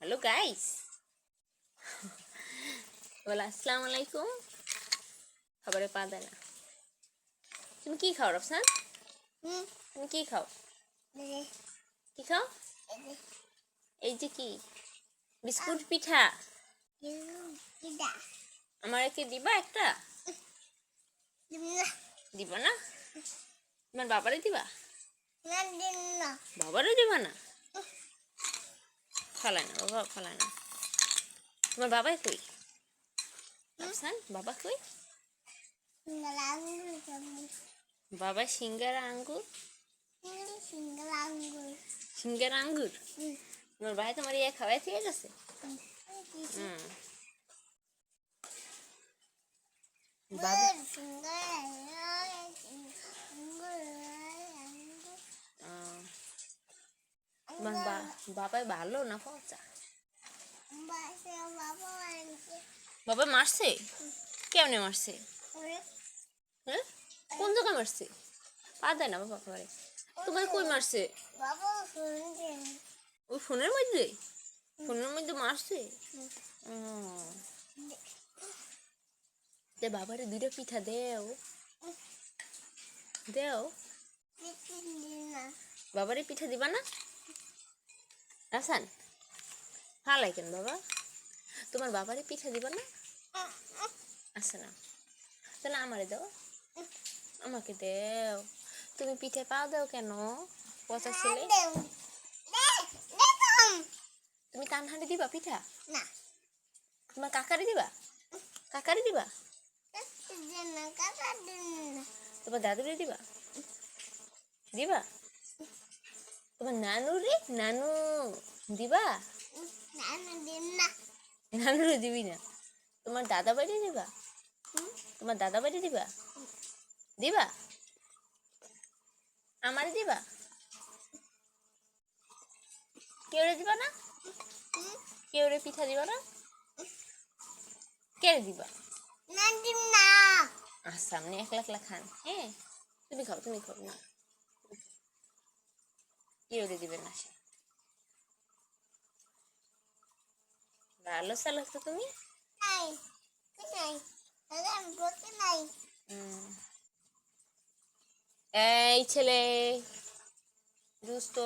Hello guys, বলো আসসালামু আলাইকুম। খাবারে পা দেয় না। তুমি কি খাও রফসান? তুমি কি খাও? কি খাও? এই যে কি বিস্কুট পিঠা। আমার কি দিবা একটা? দিবা না? তোমার বাবারে দিবা? বাবারে দিবা না? খালায় না, বাবা খালায় না। তোমার বাবাই কই? রফসান বাবা কই? বাবা সিঙ্গারা আঙ্গুর। সিঙ্গারা আঙ্গুর তোমার ভাই তোমার ইয়ে খাওয়াই ঠিক আছে। বাবাই ভালো না পচা? বাবা মারছে? কেমনে মারছে? হ্যাঁ, কোন জায়গায় মারছে? পা দেয় না বাবা করে। তোমার কই মারছে? ওই ফোনের মধ্যে? ফোনের মধ্যে মারছে? বাবারে দুইটা পিঠা দেও দেও। বাবারে পিঠা দিবা না? রাসান হালাই কেন বাবা? তোমার বাবারে পিঠা দিবা না? আচ্ছা না, তাহলে আমারে দাও, আমাকে দেও। তুমি পিঠে পাও দাও কেন পচা ছেলে? তুমি কানহারে দিবা পিঠা? না। তোমার কাকারে দিবা? কাকারে দিবা? তোমার দাদুরে দিবা? দিবা? তোমার নানু রে, নানু দিবা? নানুরে দিবি না? তোমার দাদা বাড়ি দিবা? তোমার দাদা বাড়ি দিবা? দিবা? আমারে দিবা? কেউরে দিবা না? কেউরে পিঠা দিবা না? কে দিবা? আচ্ছা, আপনি একলা একলা খান। হ্যাঁ, তুমি খাও, তুমি খাও না, কেউরে দিবেন না। ভালো চালক তো তুমি। এই ছেলে দুষ্ট।